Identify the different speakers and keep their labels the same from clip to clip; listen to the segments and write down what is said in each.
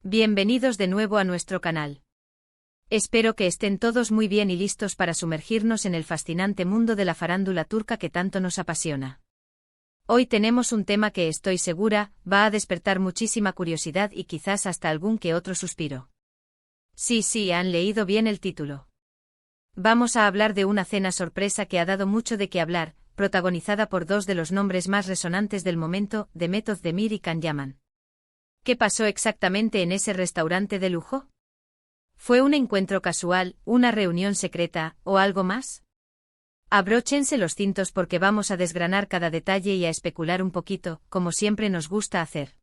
Speaker 1: Bienvenidos de nuevo a nuestro canal. Espero que estén todos muy bien y listos para sumergirnos en el fascinante mundo de la farándula turca que tanto nos apasiona. Hoy tenemos un tema que estoy segura va a despertar muchísima curiosidad y quizás hasta algún que otro suspiro. Sí, han leído bien el título. Vamos a hablar de una cena sorpresa que ha dado mucho de qué hablar, protagonizada por dos de los nombres más resonantes del momento, Demet Özdemir y Can Yaman. ¿Qué pasó exactamente en ese restaurante de lujo? ¿Fue un encuentro casual, una reunión secreta, o algo más? Abróchense los cintos porque vamos a desgranar cada detalle y a especular un poquito, como siempre nos gusta hacer.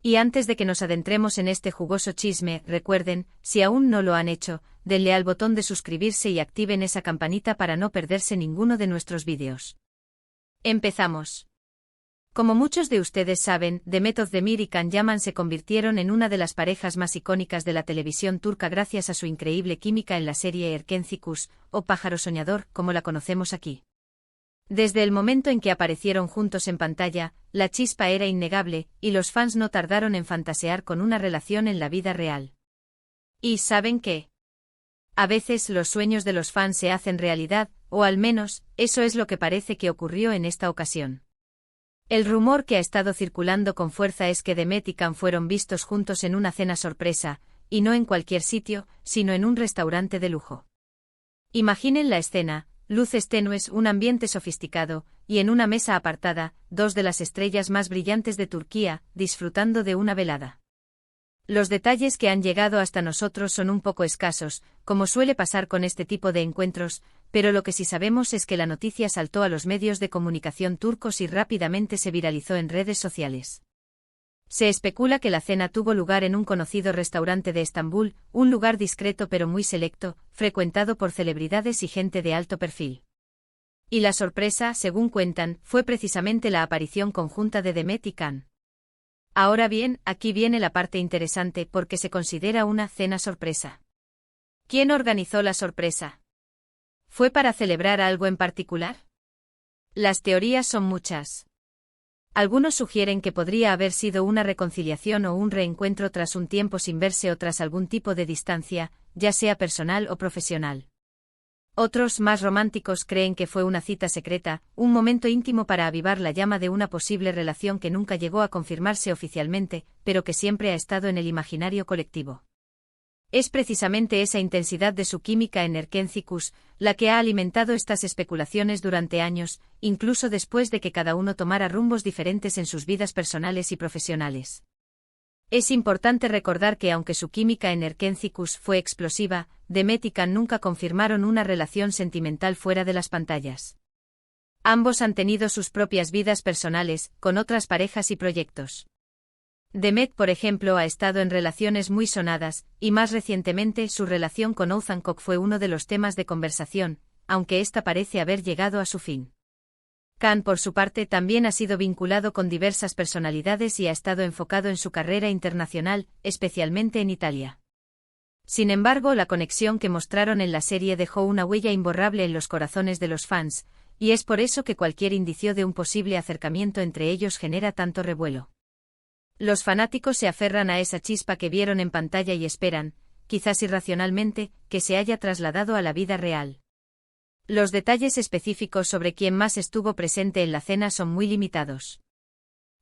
Speaker 1: Y antes de que nos adentremos en este jugoso chisme, recuerden, si aún no lo han hecho, denle al botón de suscribirse y activen esa campanita para no perderse ninguno de nuestros vídeos. Empezamos. Como muchos de ustedes saben, Demet Özdemir y Can Yaman se convirtieron en una de las parejas más icónicas de la televisión turca gracias a su increíble química en la serie Erkenci o Pájaro Soñador, como la conocemos aquí. Desde el momento en que aparecieron juntos en pantalla, la chispa era innegable, y los fans no tardaron en fantasear con una relación en la vida real. ¿Y saben qué? A veces los sueños de los fans se hacen realidad, o al menos, eso es lo que parece que ocurrió en esta ocasión. El rumor que ha estado circulando con fuerza es que Demet y Can fueron vistos juntos en una cena sorpresa, y no en cualquier sitio, sino en un restaurante de lujo. Imaginen la escena, luces tenues, un ambiente sofisticado, y en una mesa apartada, dos de las estrellas más brillantes de Turquía, disfrutando de una velada. Los detalles que han llegado hasta nosotros son un poco escasos, como suele pasar con este tipo de encuentros, pero lo que sí sabemos es que la noticia saltó a los medios de comunicación turcos y rápidamente se viralizó en redes sociales. Se especula que la cena tuvo lugar en un conocido restaurante de Estambul, un lugar discreto pero muy selecto, frecuentado por celebridades y gente de alto perfil. Y la sorpresa, según cuentan, fue precisamente la aparición conjunta de Demet y Can. Ahora bien, aquí viene la parte interesante porque se considera una cena sorpresa. ¿Quién organizó la sorpresa? ¿Fue para celebrar algo en particular? Las teorías son muchas. Algunos sugieren que podría haber sido una reconciliación o un reencuentro tras un tiempo sin verse o tras algún tipo de distancia, ya sea personal o profesional. Otros, más románticos, creen que fue una cita secreta, un momento íntimo para avivar la llama de una posible relación que nunca llegó a confirmarse oficialmente, pero que siempre ha estado en el imaginario colectivo. Es precisamente esa intensidad de su química en Erkenci la que ha alimentado estas especulaciones durante años, incluso después de que cada uno tomara rumbos diferentes en sus vidas personales y profesionales. Es importante recordar que aunque su química en Erkenci fue explosiva, Demet y Can nunca confirmaron una relación sentimental fuera de las pantallas. Ambos han tenido sus propias vidas personales, con otras parejas y proyectos. Demet, por ejemplo, ha estado en relaciones muy sonadas, y más recientemente su relación con Oğuzhan Koç fue uno de los temas de conversación, aunque esta parece haber llegado a su fin. Can, por su parte, también ha sido vinculado con diversas personalidades y ha estado enfocado en su carrera internacional, especialmente en Italia. Sin embargo, la conexión que mostraron en la serie dejó una huella imborrable en los corazones de los fans, y es por eso que cualquier indicio de un posible acercamiento entre ellos genera tanto revuelo. Los fanáticos se aferran a esa chispa que vieron en pantalla y esperan, quizás irracionalmente, que se haya trasladado a la vida real. Los detalles específicos sobre quién más estuvo presente en la cena son muy limitados.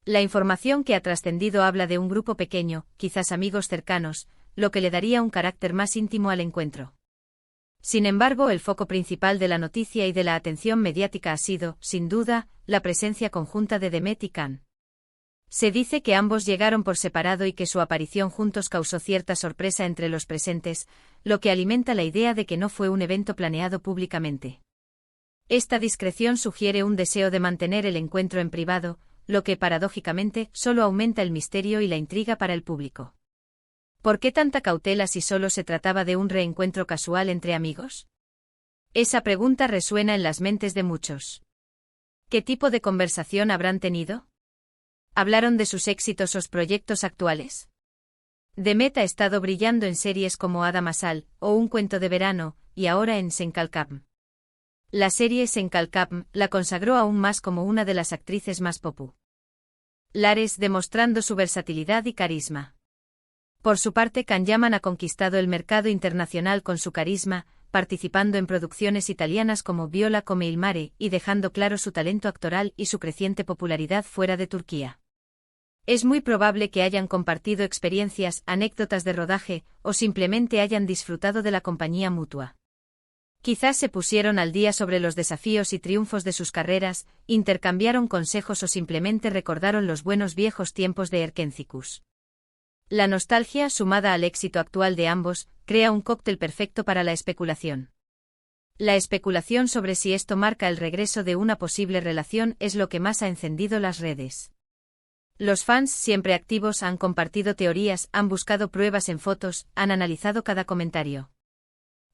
Speaker 1: La información que ha trascendido habla de un grupo pequeño, quizás amigos cercanos, lo que le daría un carácter más íntimo al encuentro. Sin embargo, el foco principal de la noticia y de la atención mediática ha sido, sin duda, la presencia conjunta de Demet y Can. Se dice que ambos llegaron por separado y que su aparición juntos causó cierta sorpresa entre los presentes, lo que alimenta la idea de que no fue un evento planeado públicamente. Esta discreción sugiere un deseo de mantener el encuentro en privado, lo que paradójicamente solo aumenta el misterio y la intriga para el público. ¿Por qué tanta cautela si solo se trataba de un reencuentro casual entre amigos? Esa pregunta resuena en las mentes de muchos. ¿Qué tipo de conversación habrán tenido? ¿Hablaron de sus exitosos proyectos actuales? Demet ha estado brillando en series como Ada Masal, o Un cuento de verano, y ahora en Sen Kalkapm. La serie Sen Kalkapm la consagró aún más como una de las actrices más populares, demostrando su versatilidad y carisma. Por su parte, Can Yaman ha conquistado el mercado internacional con su carisma, participando en producciones italianas como Viola come il mare y dejando claro su talento actoral y su creciente popularidad fuera de Turquía. Es muy probable que hayan compartido experiencias, anécdotas de rodaje, o simplemente hayan disfrutado de la compañía mutua. Quizás se pusieron al día sobre los desafíos y triunfos de sus carreras, intercambiaron consejos o simplemente recordaron los buenos viejos tiempos de Erkencikus. La nostalgia, sumada al éxito actual de ambos, crea un cóctel perfecto para la especulación. La especulación sobre si esto marca el regreso de una posible relación es lo que más ha encendido las redes. Los fans, siempre activos, han compartido teorías, han buscado pruebas en fotos, han analizado cada comentario.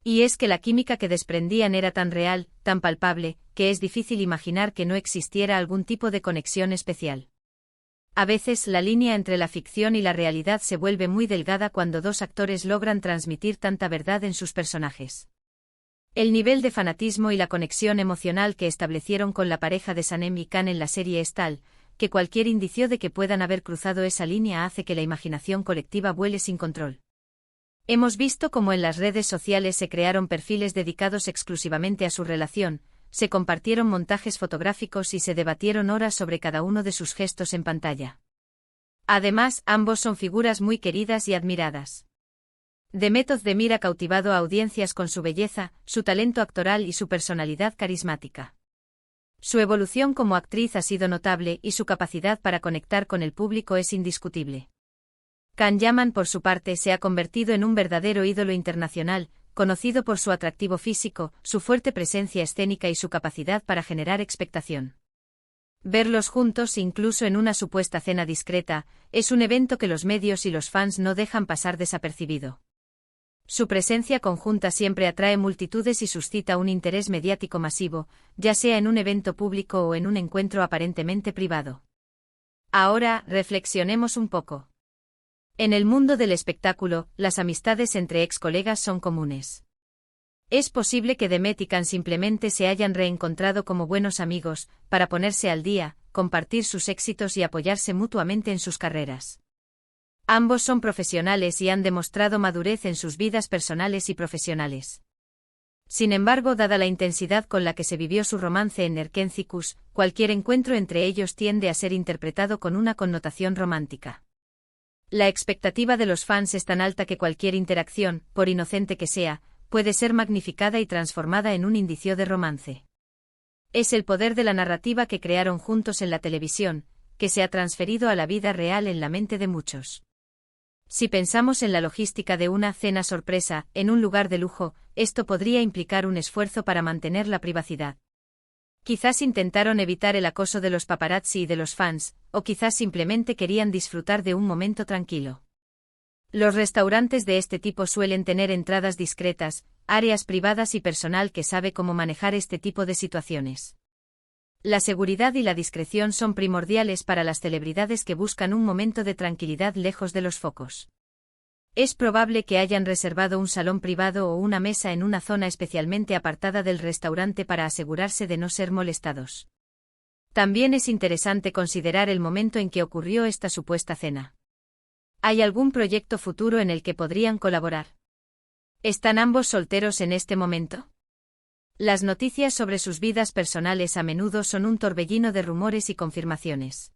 Speaker 1: Y es que la química que desprendían era tan real, tan palpable, que es difícil imaginar que no existiera algún tipo de conexión especial. A veces la línea entre la ficción y la realidad se vuelve muy delgada cuando dos actores logran transmitir tanta verdad en sus personajes. El nivel de fanatismo y la conexión emocional que establecieron con la pareja de Sanem y Can en la serie es tal, que cualquier indicio de que puedan haber cruzado esa línea hace que la imaginación colectiva vuele sin control. Hemos visto cómo en las redes sociales se crearon perfiles dedicados exclusivamente a su relación, se compartieron montajes fotográficos y se debatieron horas sobre cada uno de sus gestos en pantalla. Además, ambos son figuras muy queridas y admiradas. Demet Özdemir ha cautivado a audiencias con su belleza, su talento actoral y su personalidad carismática. Su evolución como actriz ha sido notable y su capacidad para conectar con el público es indiscutible. Can Yaman, por su parte, se ha convertido en un verdadero ídolo internacional, conocido por su atractivo físico, su fuerte presencia escénica y su capacidad para generar expectación. Verlos juntos, incluso en una supuesta cena discreta, es un evento que los medios y los fans no dejan pasar desapercibido. Su presencia conjunta siempre atrae multitudes y suscita un interés mediático masivo, ya sea en un evento público o en un encuentro aparentemente privado. Ahora, reflexionemos un poco. En el mundo del espectáculo, las amistades entre ex colegas son comunes. Es posible que Demet y Can simplemente se hayan reencontrado como buenos amigos, para ponerse al día, compartir sus éxitos y apoyarse mutuamente en sus carreras. Ambos son profesionales y han demostrado madurez en sus vidas personales y profesionales. Sin embargo, dada la intensidad con la que se vivió su romance en Erkencikus, cualquier encuentro entre ellos tiende a ser interpretado con una connotación romántica. La expectativa de los fans es tan alta que cualquier interacción, por inocente que sea, puede ser magnificada y transformada en un indicio de romance. Es el poder de la narrativa que crearon juntos en la televisión, que se ha transferido a la vida real en la mente de muchos. Si pensamos en la logística de una cena sorpresa, en un lugar de lujo, esto podría implicar un esfuerzo para mantener la privacidad. Quizás intentaron evitar el acoso de los paparazzi y de los fans, o quizás simplemente querían disfrutar de un momento tranquilo. Los restaurantes de este tipo suelen tener entradas discretas, áreas privadas y personal que sabe cómo manejar este tipo de situaciones. La seguridad y la discreción son primordiales para las celebridades que buscan un momento de tranquilidad lejos de los focos. Es probable que hayan reservado un salón privado o una mesa en una zona especialmente apartada del restaurante para asegurarse de no ser molestados. También es interesante considerar el momento en que ocurrió esta supuesta cena. ¿Hay algún proyecto futuro en el que podrían colaborar? ¿Están ambos solteros en este momento? Las noticias sobre sus vidas personales a menudo son un torbellino de rumores y confirmaciones.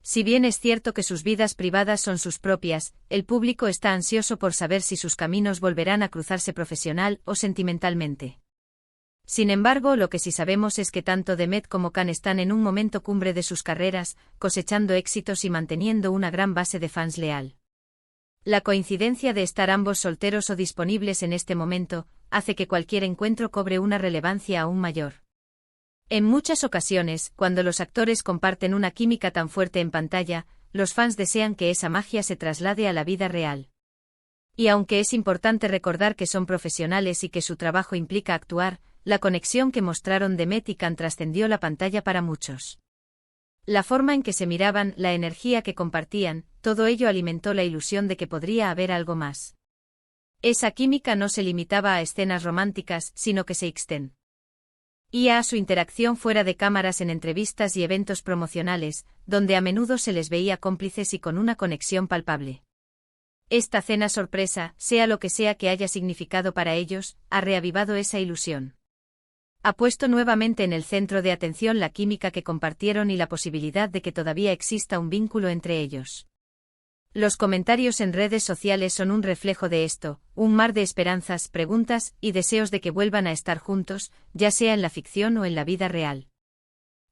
Speaker 1: Si bien es cierto que sus vidas privadas son sus propias, el público está ansioso por saber si sus caminos volverán a cruzarse profesional o sentimentalmente. Sin embargo, lo que sí sabemos es que tanto Demet como Can están en un momento cumbre de sus carreras, cosechando éxitos y manteniendo una gran base de fans leal. La coincidencia de estar ambos solteros o disponibles en este momento, hace que cualquier encuentro cobre una relevancia aún mayor. En muchas ocasiones, cuando los actores comparten una química tan fuerte en pantalla, los fans desean que esa magia se traslade a la vida real. Y aunque es importante recordar que son profesionales y que su trabajo implica actuar, la conexión que mostraron Demet y Can trascendió la pantalla para muchos. La forma en que se miraban, la energía que compartían, todo ello alimentó la ilusión de que podría haber algo más. Esa química no se limitaba a escenas románticas, sino que se extendía a su interacción fuera de cámaras en entrevistas y eventos promocionales, donde a menudo se les veía cómplices y con una conexión palpable. Esta cena sorpresa, sea lo que sea que haya significado para ellos, ha reavivado esa ilusión. Ha puesto nuevamente en el centro de atención la química que compartieron y la posibilidad de que todavía exista un vínculo entre ellos. Los comentarios en redes sociales son un reflejo de esto, un mar de esperanzas, preguntas y deseos de que vuelvan a estar juntos, ya sea en la ficción o en la vida real.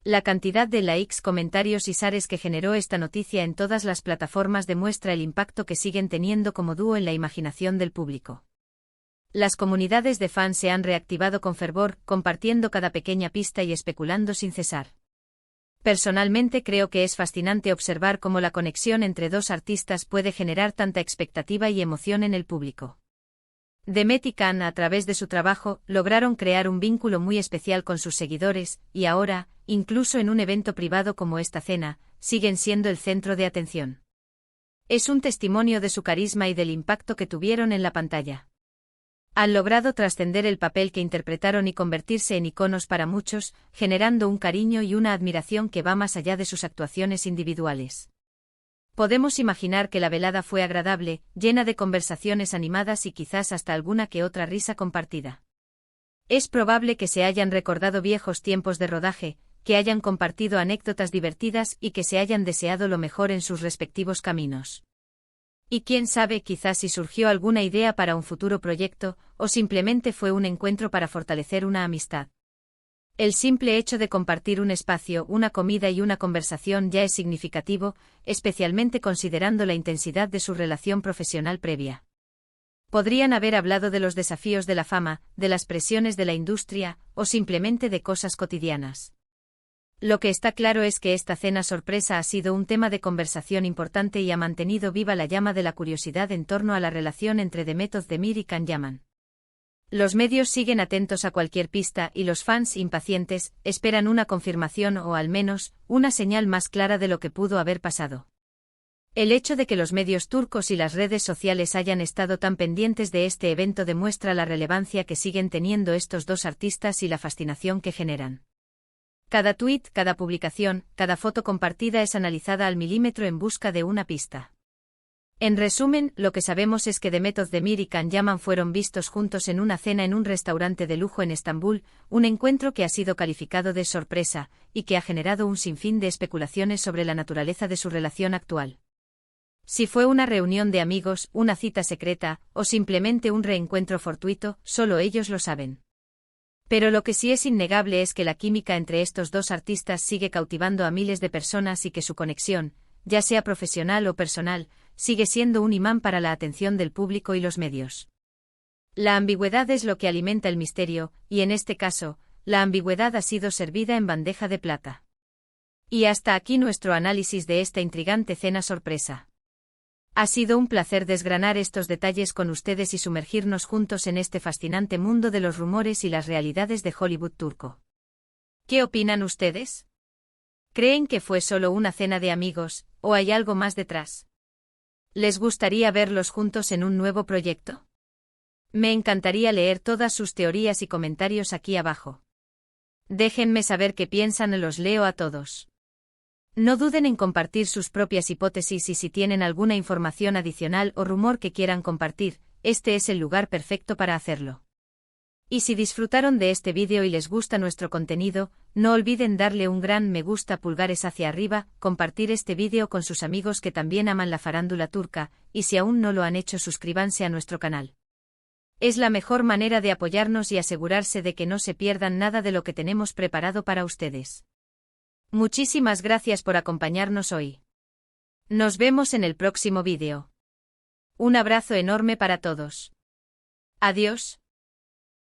Speaker 1: La cantidad de likes, comentarios y shares que generó esta noticia en todas las plataformas demuestra el impacto que siguen teniendo como dúo en la imaginación del público. Las comunidades de fans se han reactivado con fervor, compartiendo cada pequeña pista y especulando sin cesar. Personalmente creo que es fascinante observar cómo la conexión entre dos artistas puede generar tanta expectativa y emoción en el público. Demet y Can, a través de su trabajo, lograron crear un vínculo muy especial con sus seguidores, y ahora, incluso en un evento privado como esta cena, siguen siendo el centro de atención. Es un testimonio de su carisma y del impacto que tuvieron en la pantalla. Han logrado trascender el papel que interpretaron y convertirse en iconos para muchos, generando un cariño y una admiración que va más allá de sus actuaciones individuales. Podemos imaginar que la velada fue agradable, llena de conversaciones animadas y quizás hasta alguna que otra risa compartida. Es probable que se hayan recordado viejos tiempos de rodaje, que hayan compartido anécdotas divertidas y que se hayan deseado lo mejor en sus respectivos caminos. Y quién sabe, quizás si surgió alguna idea para un futuro proyecto, o simplemente fue un encuentro para fortalecer una amistad. El simple hecho de compartir un espacio, una comida y una conversación ya es significativo, especialmente considerando la intensidad de su relación profesional previa. Podrían haber hablado de los desafíos de la fama, de las presiones de la industria, o simplemente de cosas cotidianas. Lo que está claro es que esta cena sorpresa ha sido un tema de conversación importante y ha mantenido viva la llama de la curiosidad en torno a la relación entre Demet Özdemir y Can Yaman. Los medios siguen atentos a cualquier pista y los fans impacientes esperan una confirmación o al menos una señal más clara de lo que pudo haber pasado. El hecho de que los medios turcos y las redes sociales hayan estado tan pendientes de este evento demuestra la relevancia que siguen teniendo estos dos artistas y la fascinación que generan. Cada tuit, cada publicación, cada foto compartida es analizada al milímetro en busca de una pista. En resumen, lo que sabemos es que Demet Özdemir y Can Yaman fueron vistos juntos en una cena en un restaurante de lujo en Estambul, un encuentro que ha sido calificado de sorpresa, y que ha generado un sinfín de especulaciones sobre la naturaleza de su relación actual. Si fue una reunión de amigos, una cita secreta, o simplemente un reencuentro fortuito, solo ellos lo saben. Pero lo que sí es innegable es que la química entre estos dos artistas sigue cautivando a miles de personas y que su conexión, ya sea profesional o personal, sigue siendo un imán para la atención del público y los medios. La ambigüedad es lo que alimenta el misterio, y en este caso, la ambigüedad ha sido servida en bandeja de plata. Y hasta aquí nuestro análisis de esta intrigante cena sorpresa. Ha sido un placer desgranar estos detalles con ustedes y sumergirnos juntos en este fascinante mundo de los rumores y las realidades de Hollywood turco. ¿Qué opinan ustedes? ¿Creen que fue solo una cena de amigos, o hay algo más detrás? ¿Les gustaría verlos juntos en un nuevo proyecto? Me encantaría leer todas sus teorías y comentarios aquí abajo. Déjenme saber qué piensan y los leo a todos. No duden en compartir sus propias hipótesis y si tienen alguna información adicional o rumor que quieran compartir, este es el lugar perfecto para hacerlo. Y si disfrutaron de este vídeo y les gusta nuestro contenido, no olviden darle un gran me gusta, pulgares hacia arriba, compartir este vídeo con sus amigos que también aman la farándula turca, y si aún no lo han hecho, suscríbanse a nuestro canal. Es la mejor manera de apoyarnos y asegurarse de que no se pierdan nada de lo que tenemos preparado para ustedes. Muchísimas gracias por acompañarnos hoy. Nos vemos en el próximo vídeo. Un abrazo enorme para todos. Adiós.